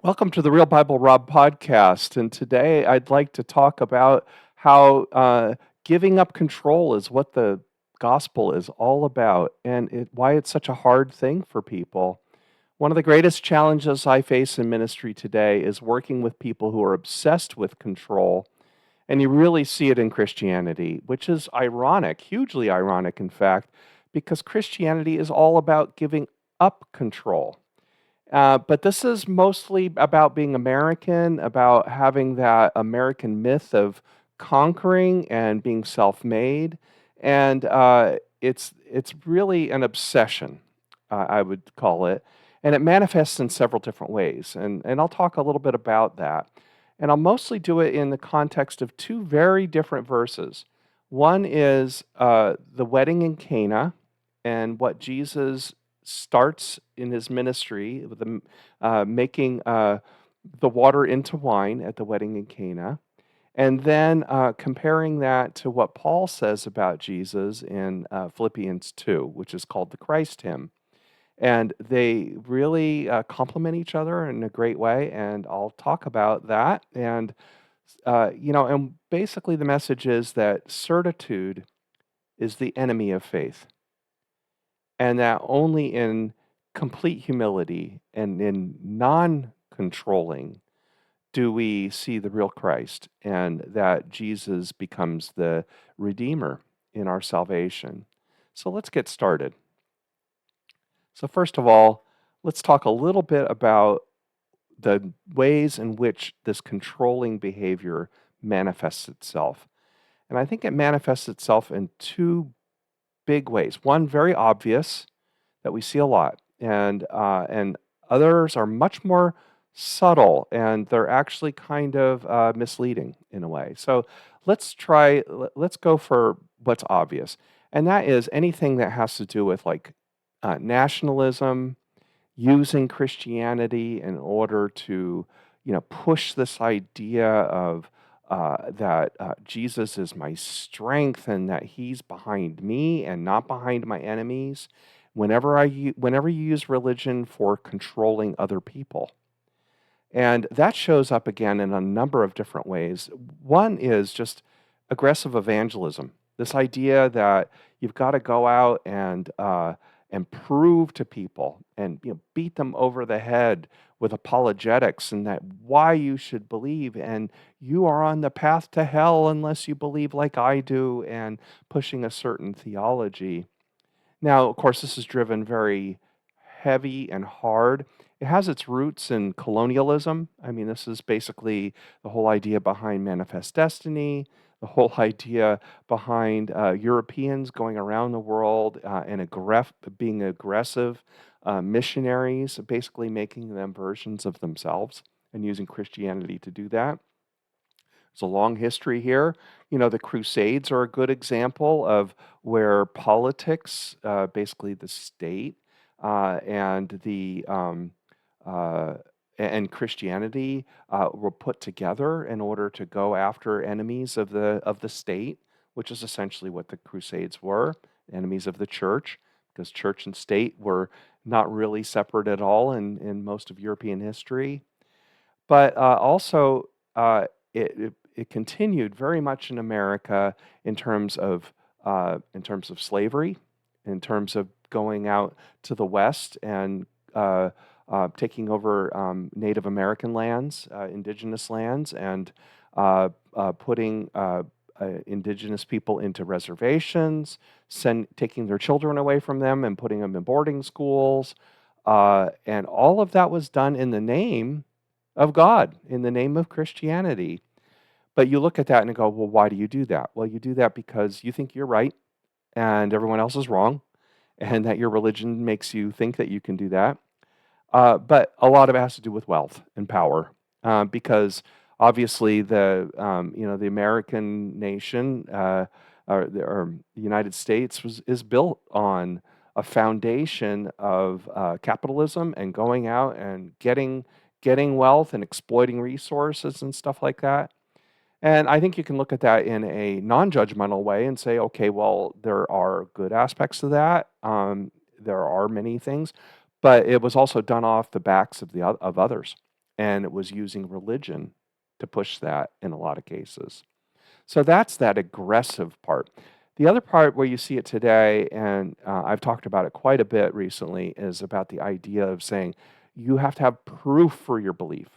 Welcome to the Real Bible Rob podcast. And today I'd like to talk about how giving up control is what the gospel is all about and why it's such a hard thing for people. One of the greatest challenges I face in ministry today is working with people who are obsessed with control. And you really see it in Christianity, which is ironic, hugely ironic, in fact, because Christianity is all about giving up control. But this is mostly about being American, about having that American myth of conquering and being self-made, and it's really an obsession, I would call it, and it manifests in several different ways, and I'll talk a little bit about that, and I'll mostly do it in the context of two very different verses. One is the wedding in Cana, and what Jesus starts in his ministry with making the water into wine at the wedding in Cana, and then comparing that to what Paul says about Jesus in Philippians 2, which is called the Christ hymn. And they really complement each other in a great way, and I'll talk about that. And basically the message is that certitude is the enemy of faith, and that only in complete humility and in non controlling do we see the real Christ, and that Jesus becomes the Redeemer in our salvation. So let's get started. So, first of all, let's talk a little bit about the ways in which this controlling behavior manifests itself. And I think it manifests itself in two big ways. One, very obvious, that we see a lot, and others are much more subtle, and they're actually kind of misleading in a way. So let's go for what's obvious, and that is anything that has to do with like nationalism, using Christianity in order to, push this idea of that Jesus is my strength and that He's behind me and not behind my enemies. Whenever you use religion for controlling other people, and that shows up again in a number of different ways. One is just aggressive evangelism. This idea that you've got to go out and prove to people and beat them over the head with apologetics and that why you should believe, and you are on the path to hell unless you believe like I do, and pushing a certain theology. Now, of course, this is driven very heavy and hard. It has its roots in colonialism. I mean, this is basically the whole idea behind manifest destiny, the whole idea behind Europeans going around the world and being aggressive missionaries, basically making them versions of themselves and using Christianity to do that. There's a long history here. The Crusades are a good example of where politics, basically the state, and uh, and Christianity were put together in order to go after enemies of the state, which is essentially what the Crusades were, enemies of the church, because church and state were not really separate at all in most of European history. But also, it continued very much in America in terms of slavery, in terms of going out to the West and taking over Native American lands, indigenous lands, and putting indigenous people into reservations, taking their children away from them and putting them in boarding schools. And all of that was done in the name of God, in the name of Christianity. But you look at that and go, well, why do you do that? Well, you do that because you think you're right and everyone else is wrong, and that your religion makes you think that you can do that. But a lot of it has to do with wealth and power, because obviously the American nation, or the United States is built on a foundation of capitalism and going out and getting wealth and exploiting resources and stuff like that. And I think you can look at that in a non-judgmental way and say, okay, well, there are good aspects to that. There are many things, but it was also done off the backs of of others. and it was using religion to push that in a lot of cases. So that's that aggressive part. The other part where you see it today, and I've talked about it quite a bit recently, is about the idea of saying you have to have proof for your belief.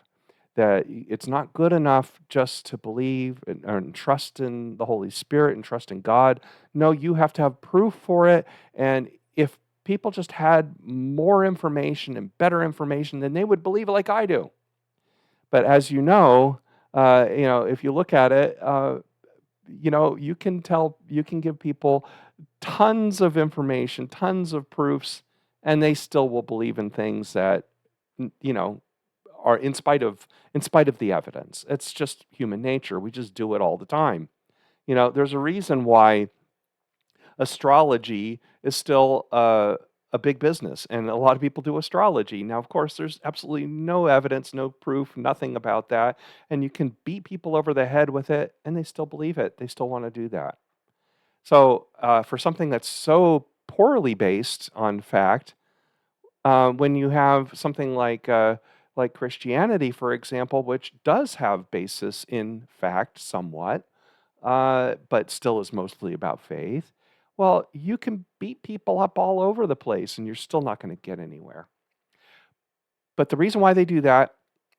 That it's not good enough just to believe and trust in the Holy Spirit and trust in God. No, you have to have proof for it. And if people just had more information and better information, then they would believe it like I do. But as if you look at it, you can give people tons of information, tons of proofs, and they still will believe in things that, you know, are in spite of the evidence. It's just human nature. We just do it all the time. There's a reason why astrology is still a big business, and a lot of people do astrology. Now, of course, there's absolutely no evidence, no proof, nothing about that, and you can beat people over the head with it, and they still believe it. They still want to do that. So, for something that's so poorly based on fact, when you have something like Christianity, for example, which does have basis in fact somewhat, but still is mostly about faith, well, you can beat people up all over the place and you're still not going to get anywhere. But the reason why they do that,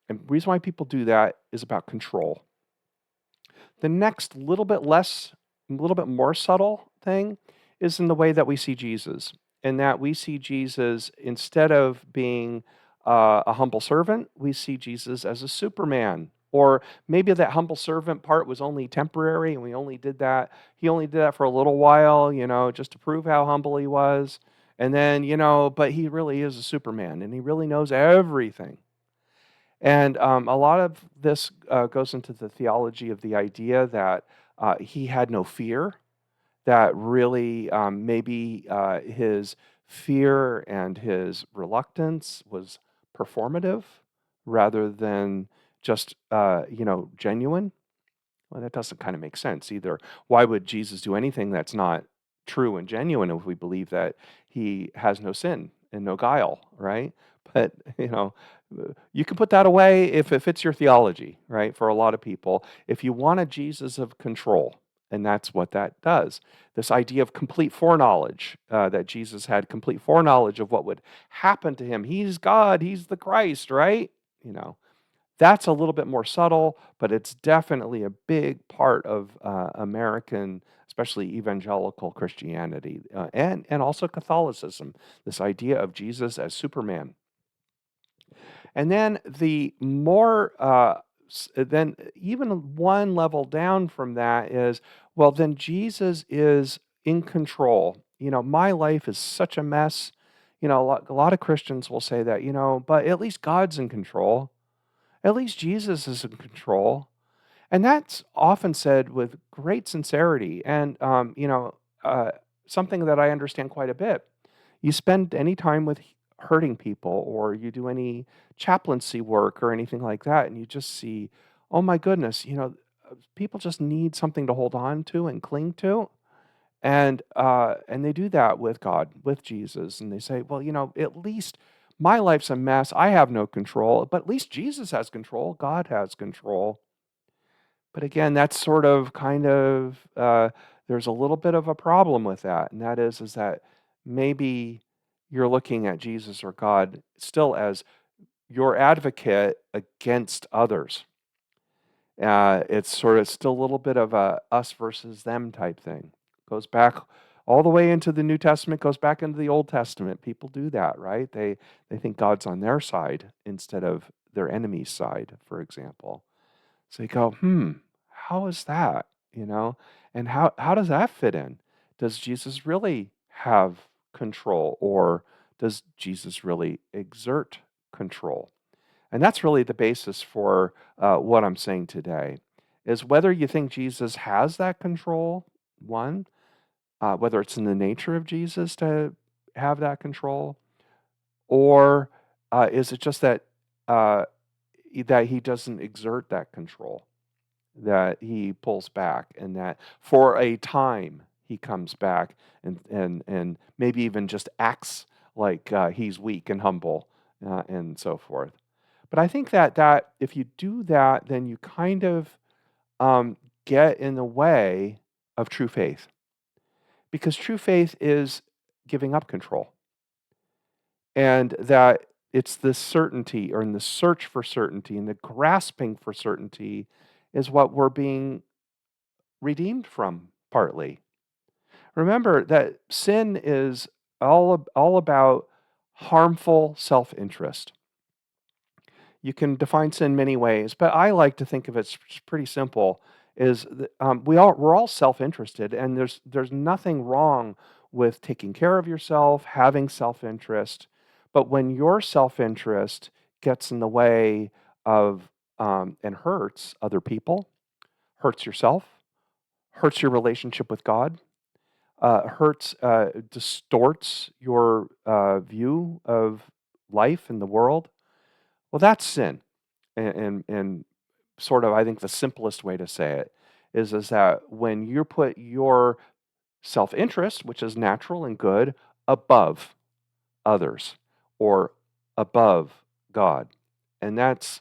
and the reason why people do that, is about control. The next little bit more subtle thing is in the way that we see Jesus, in that we see Jesus, instead of being a humble servant, we see Jesus as a Superman. Or maybe that humble servant part was only temporary, and he only did that for a little while, just to prove how humble he was. And then, but he really is a Superman, and he really knows everything. And a lot of this goes into the theology of the idea that he had no fear, that really maybe his fear and his reluctance was performative rather than just, genuine. Well, that doesn't kind of make sense either. Why would Jesus do anything that's not true and genuine if we believe that he has no sin and no guile, right? But, you can put that away if it fits your theology, right? For a lot of people, if you want a Jesus of control, and that's what that does. This idea of complete foreknowledge, that Jesus had complete foreknowledge of what would happen to him. He's God, he's the Christ, right? You know, that's a little bit more subtle, but it's definitely a big part of American, especially evangelical Christianity, and also Catholicism. This idea of Jesus as Superman. And then then even one level down from that is, well, then Jesus is in control. My life is such a mess. A lot of Christians will say that, but at least God's in control. At least Jesus is in control. And that's often said with great sincerity and, something that I understand quite a bit. You spend any time with hurting people, or you do any chaplaincy work or anything like that, and you just see, oh my goodness, people just need something to hold on to and cling to. And they do that with God, with Jesus, and they say, well, at least my life's a mess. I have no control, but at least Jesus has control. God has control. But again, that's sort of kind of there's a little bit of a problem with that, and that is that maybe you're looking at Jesus or God still as your advocate against others. It's sort of still a little bit of a us versus them type thing. Goes back all the way into the New Testament, goes back into the Old Testament. People do that, right? They think God's on their side instead of their enemy's side, for example. So you go, how is that? And how does that fit in? Does Jesus really have control, or does Jesus really exert control? And that's really the basis for what I'm saying today, is whether you think Jesus has that control, one, whether it's in the nature of Jesus to have that control, or is it just uh, that he doesn't exert that control, that he pulls back, and that for a time he comes back and maybe even just acts like he's weak and humble, and so forth. But I think that if you do that, then you kind of um, get in the way of true faith, because true faith is giving up control, and that it's the certainty or in the search for certainty and the grasping for certainty is what we're being redeemed from partly. Remember that sin is all about harmful self-interest. You can define sin many ways, but I like to think of it pretty simple. We're all self-interested, and there's nothing wrong with taking care of yourself, having self-interest. But when your self-interest gets in the way of and hurts other people, hurts yourself, hurts your relationship with God, distorts your view of life and the world, well, that's sin. And sort of, I think the simplest way to say it is that when you put your self-interest, which is natural and good, above others or above God. And that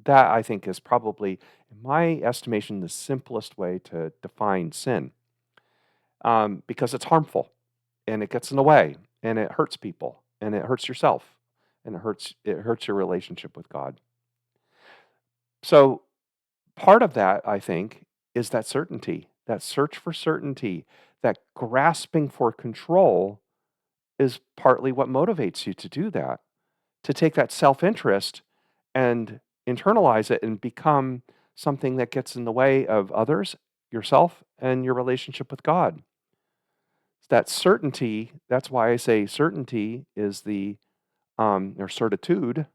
I think is probably, in my estimation, the simplest way to define sin, because it's harmful and it gets in the way and it hurts people and it hurts yourself and it hurts your relationship with God. So part of that, I think, is that certainty, that search for certainty, that grasping for control is partly what motivates you to do that, to take that self interest and internalize it and become something that gets in the way of others, yourself, and your relationship with God. That certainty, that's why I say certainty is or certitude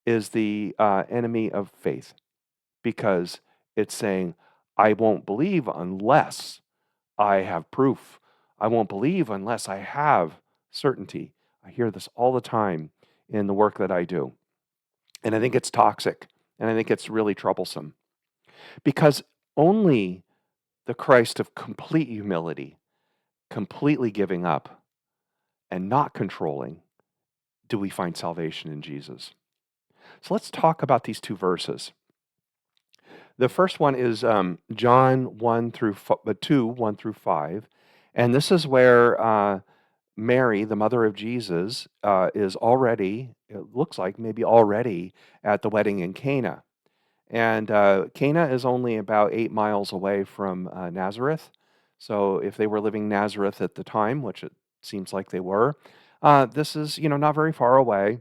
is the enemy of faith, because it's saying, I won't believe unless I have proof. I won't believe unless I have certainty. I hear this all the time in the work that I do. And I think it's toxic and I think it's really troublesome, because only the Christ of complete humility, completely giving up and not controlling, do we find salvation in Jesus. So let's talk about these two verses. The first one is John 2, 1 through 5. And this is where Mary, the mother of Jesus, is already, it looks like maybe already at the wedding in Cana. And Cana is only about 8 miles away from Nazareth. So if they were living Nazareth at the time, which it seems like they were, this is, not very far away.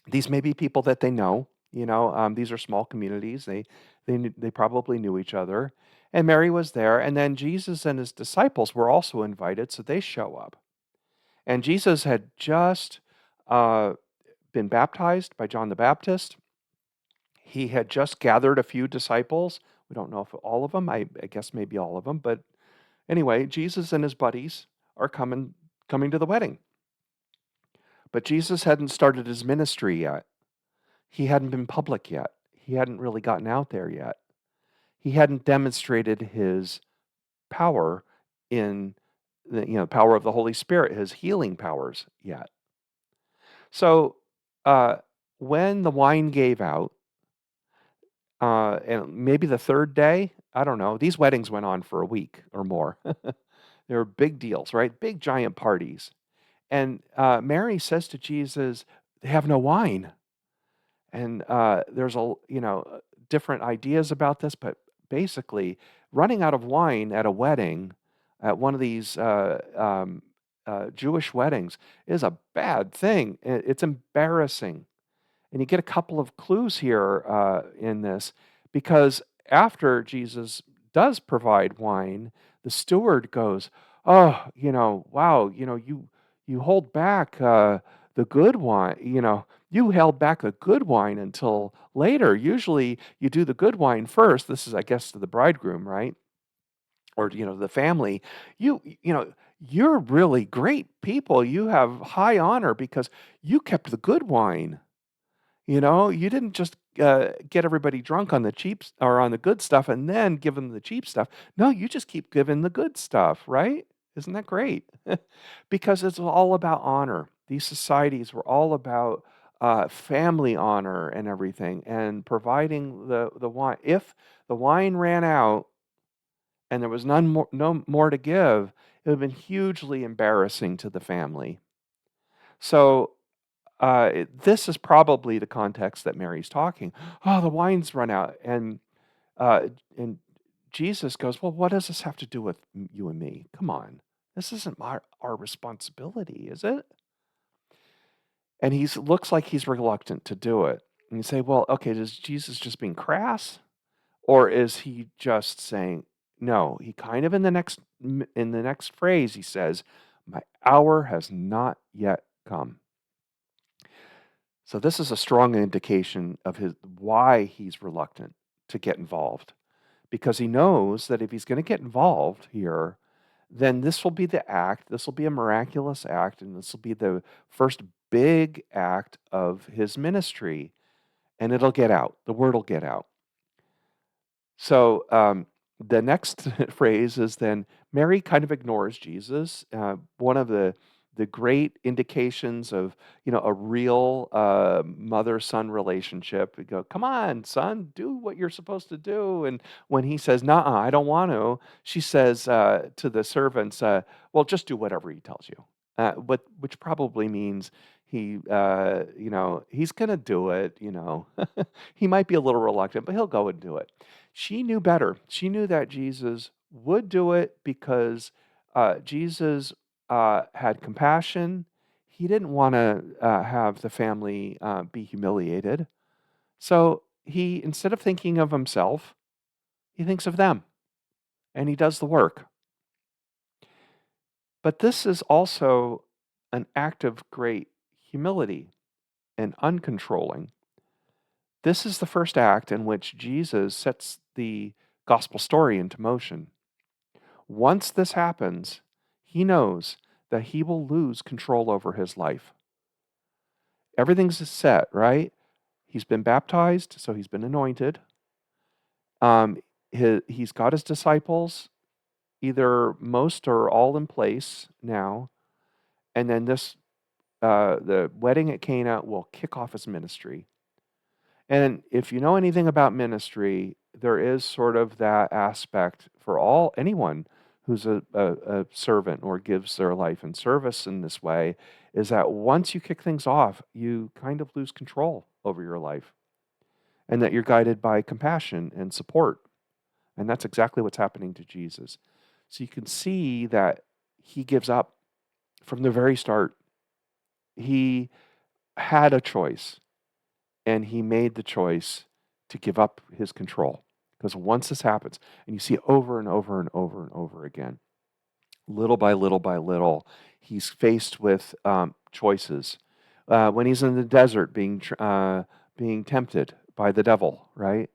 These may be people that they know. These are small communities. They probably knew each other. And Mary was there, and then Jesus and his disciples were also invited, so they show up. And Jesus had just uh, been baptized by John the Baptist. He had just gathered a few disciples. We don't know if all of them. I guess maybe all of them. But anyway, Jesus and his buddies are coming to the wedding. But Jesus hadn't started his ministry yet. He hadn't been public yet. He hadn't really gotten out there yet. He hadn't demonstrated his power in the power of the Holy Spirit, his healing powers yet. So uh, when the wine gave out, and maybe the third day, I don't know. These weddings went on for a week or more. They were big deals, right? Big giant parties. And Mary says to Jesus, "They have no wine." And there's different ideas about this, but basically, running out of wine at a wedding, at one of these Jewish weddings, is a bad thing. It's embarrassing. And you get a couple of clues here in this, because after Jesus does provide wine, the steward goes, "Oh, wow, you hold back the good wine. You held back a good wine until later. Usually, you do the good wine first." This is, I guess, to the bridegroom, right? Or the family. You're really great people. You have high honor because you kept the good wine. You didn't just get everybody drunk on the cheap or on the good stuff and then give them the cheap stuff. No, you just keep giving the good stuff, right? Isn't that great? Because it's all about honor. These societies were all about family honor and everything, and providing the wine. If the wine ran out and there was no more to give, it would have been hugely embarrassing to the family. So this is probably the context that Mary's talking. Oh, the wine's run out, uh, and Jesus goes, "Well, what does this have to do with you and me? Come on, this isn't our responsibility, is it?" And he looks like he's reluctant to do it. And you say, "Well, okay, is Jesus just being crass, or is he just saying no?" He kind of in the next phrase he says, "My hour has not yet come." So this is a strong indication of his why he's reluctant to get involved, because he knows that if he's going to get involved here, then this will be the act, this will be a miraculous act, and this will be the first big act of his ministry, and it'll get out. The word will get out. So the next phrase is then Mary kind of ignores Jesus. One of the great indications of a real mother-son relationship. We go, come on, son, do what you're supposed to do. And when he says, "Nah, I don't want to," she says to the servants, "Well, just do whatever he tells you." Which probably means he's going to do it. He might be a little reluctant, but he'll go and do it. She knew better. She knew that Jesus would do it because Jesus had compassion. He didn't want to have the family be humiliated. So he, instead of thinking of himself, he thinks of them and he does the work. But this is also an act of great humility and uncontrolling. This is the first act in which Jesus sets the gospel story into motion. Once this happens, he knows that he will lose control over his life. Everything's set, right? He's been baptized, so he's been anointed. He's got his disciples, either most or all in place now. And then the wedding at Cana will kick off his ministry. And if you know anything about ministry, there is sort of that aspect for anyone who's a servant or gives their life in service in this way, is that once you kick things off, you kind of lose control over your life, and that you're guided by compassion and support. And that's exactly what's happening to Jesus. So you can see that he gives up from the very start. He had a choice, and he made the choice to give up his control. Because once this happens, and you see it over and over and over and over again, little by little by little, he's faced with choices. When he's in the desert being tempted by the devil, right?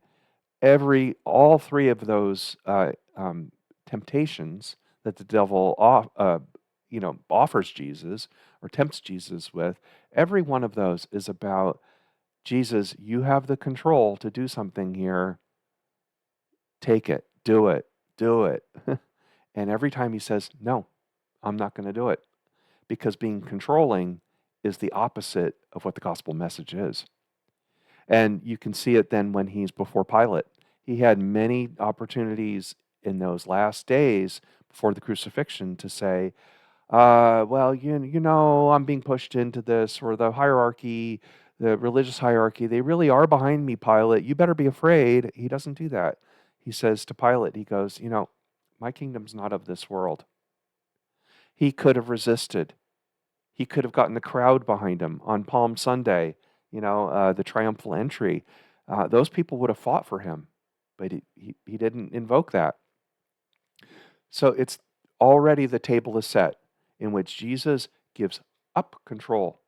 All three of those temptations that the devil offers Jesus or tempts Jesus with, every one of those is about, Jesus, you have the control to do something here. Take it, do it, do it. And every time he says, no, I'm not going to do it. Because being controlling is the opposite of what the gospel message is. And you can see it then when he's before Pilate. He had many opportunities in those last days before the crucifixion to say, well, I'm being pushed into this, or the hierarchy, the religious hierarchy, they really are behind me, Pilate. You better be afraid. He doesn't do that. He says to Pilate, he goes, my kingdom's not of this world. He could have resisted. He could have gotten the crowd behind him on Palm Sunday, the triumphal entry. Those people would have fought for him, but he didn't invoke that. So it's already, the table is set in which Jesus gives up control.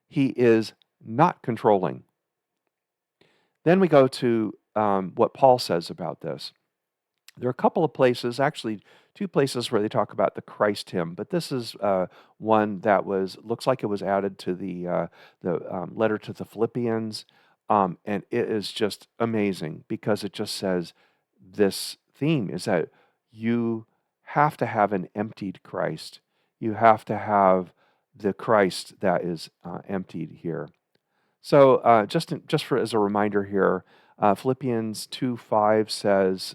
He is not controlling. Then we go to what Paul says about this. There are a couple of places, actually two places, where they talk about the Christ hymn, but this is one that looks like it was added to the letter to the Philippians, and it is just amazing because it just says this theme is that you have to have an emptied Christ. You have to have the Christ that is emptied here. So just for as a reminder here, Philippians 2:5 says,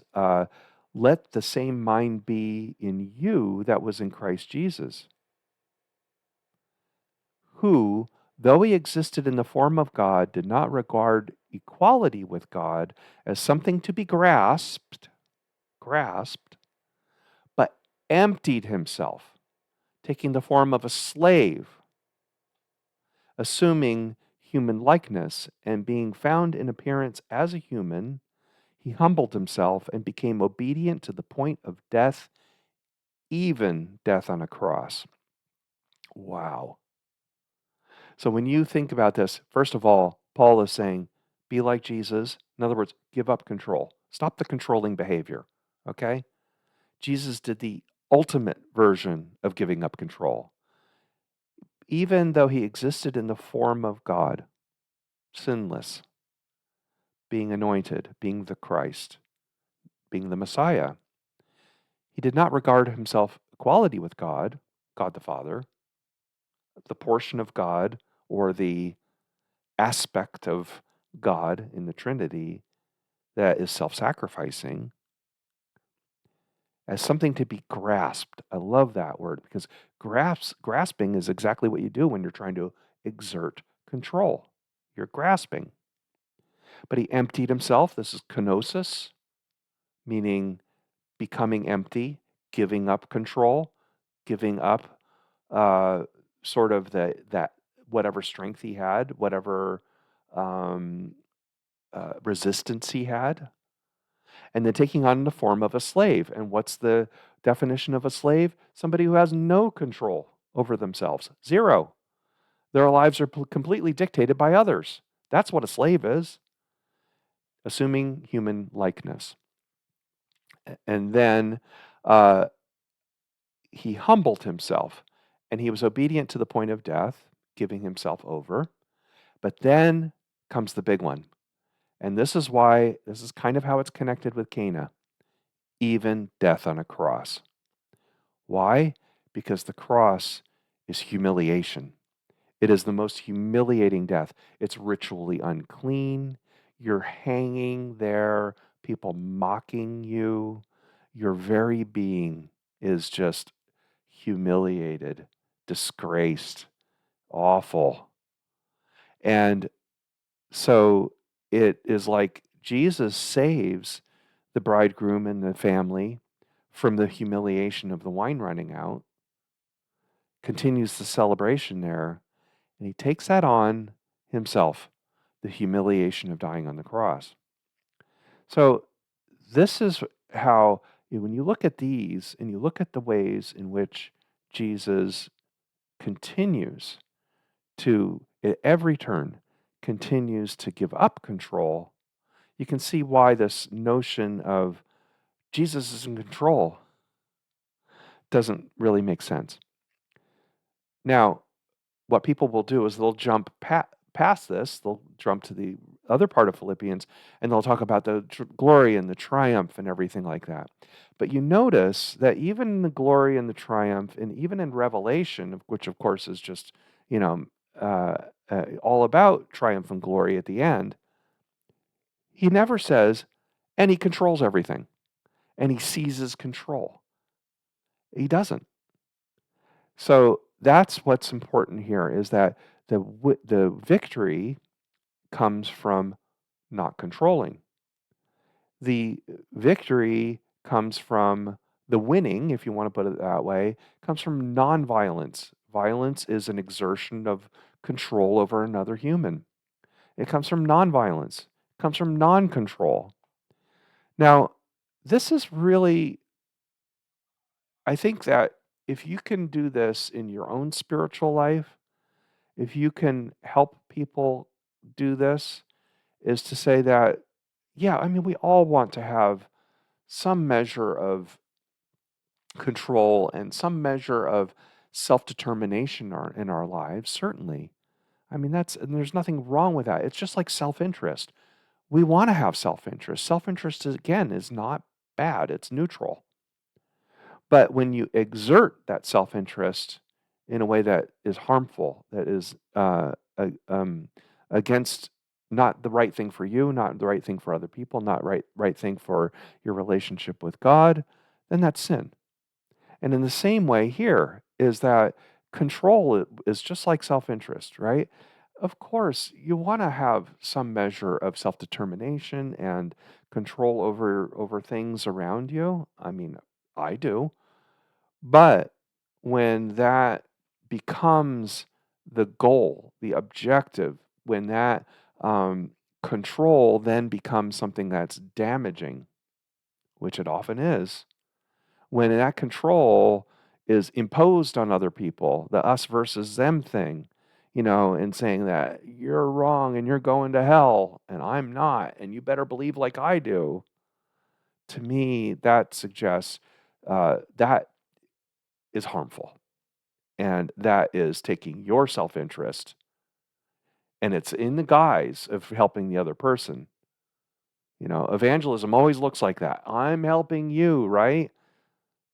"Let the same mind be in you that was in Christ Jesus, who, though he existed in the form of God, did not regard equality with God as something to be grasped, but emptied himself, taking the form of a slave, assuming human likeness, and being found in appearance as a human, he humbled himself and became obedient to the point of death, even death on a cross." Wow. So when you think about this, first of all, Paul is saying, be like Jesus. In other words, give up control. Stop the controlling behavior. Okay? Jesus did the ultimate version of giving up control. Even though he existed in the form of God, sinless, being anointed, being the Christ, being the Messiah, he did not regard himself equality with God, God the Father, the portion of God or the aspect of God in the Trinity that is self sacrificing, as something to be grasped. I love that word because grasping is exactly what you do when you're trying to exert control. You're grasping. But he emptied himself. This is kenosis, meaning becoming empty, giving up control, giving up uh, sort of that whatever strength he had, whatever um, resistance he had, and then taking on the form of a slave. And what's the definition of a slave? Somebody who has no control over themselves. Zero. Their lives are completely dictated by others. That's what a slave is, assuming human likeness. And then uh, he humbled himself and he was obedient to the point of death, giving himself over. But then comes the big one. And this is why, this is kind of how it's connected with Cana, even death on a cross. Why? Because the cross is humiliation. It is the most humiliating death. It's ritually unclean. You're hanging there, people mocking you. Your very being is just humiliated, disgraced, awful. And so it is like Jesus saves the bridegroom and the family from the humiliation of the wine running out, continues the celebration there, and he takes that on himself, the humiliation of dying on the cross. So, this is how, when you look at these and you look at the ways in which Jesus continues to, at every turn, continues to give up control, you can see why this notion of Jesus is in control doesn't really make sense. Now, what people will do is they'll jump past this, they'll jump to the other part of Philippians, and they'll talk about the glory and the triumph and everything like that. But you notice that even in the glory and the triumph, and even in Revelation, which of course is just, you know, all about triumph and glory at the end, he never says, and he controls everything, and he seizes control. He doesn't. So that's what's important here is that the victory comes from not controlling. The victory comes from the winning, if you want to put it that way, comes from nonviolence. Violence is an exertion of control over another human. It comes from nonviolence. It comes from non-control. Now, this is really, I think that if you can do this in your own spiritual life, if you can help people do this, is to say that, yeah, I mean, we all want to have some measure of control and some measure of self determination in our lives, certainly. I mean, and there's nothing wrong with that. It's just like self interest. We want to have self interest. Self interest, again, is not bad, it's neutral. But when you exert that self interest in a way that is harmful, that is against not the right thing for you, not the right thing for other people, not right thing for your relationship with God, then that's sin. And in the same way here is that control is just like self-interest, right? Of course, you want to have some measure of self-determination and control over things around you. I mean, I do. But when that becomes the goal, the objective, when that control then becomes something that's damaging, which it often is, when that control is imposed on other people, the us versus them thing, and saying that you're wrong and you're going to hell and I'm not, and you better believe like I do, to me, that suggests that is harmful. And that is taking your self interest and it's in the guise of helping the other person. Evangelism always looks like that. I'm helping you, right?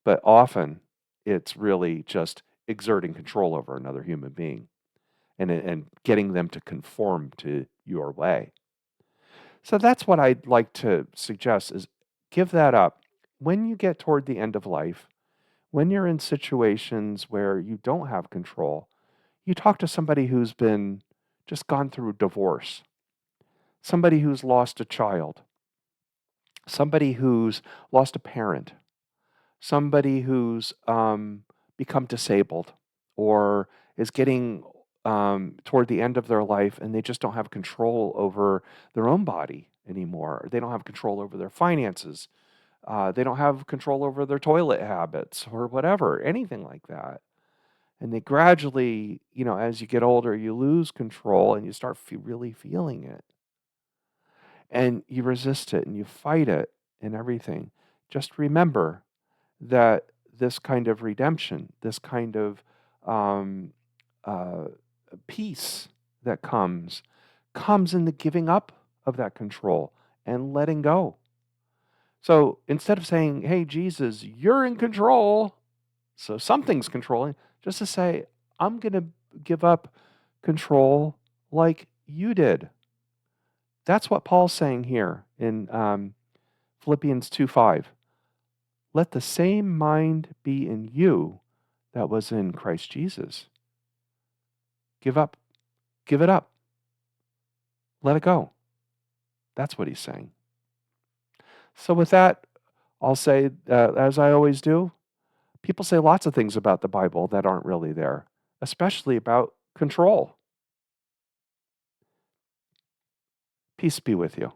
But often it's really just exerting control over another human being and getting them to conform to your way. So that's what I'd like to suggest is give that up. When you get toward the end of life, when you're in situations where you don't have control, you talk to somebody who's been just gone through divorce, somebody who's lost a child, somebody who's lost a parent, somebody who's become disabled or is getting toward the end of their life and they just don't have control over their own body anymore. They don't have control over their finances. They don't have control over their toilet habits or whatever, anything like that. And they gradually, as you get older, you lose control and you start really feeling it. And you resist it and you fight it and everything. Just remember that this kind of redemption, this kind of um, uh, peace that comes in the giving up of that control and letting go. So instead of saying, hey, Jesus, you're in control, so something's controlling, just to say, I'm going to give up control like you did. That's what Paul's saying here in Philippians 2:5. Let the same mind be in you that was in Christ Jesus. Give up. Give it up. Let it go. That's what he's saying. So, with that, I'll say, as I always do, people say lots of things about the Bible that aren't really there, especially about control. Peace be with you.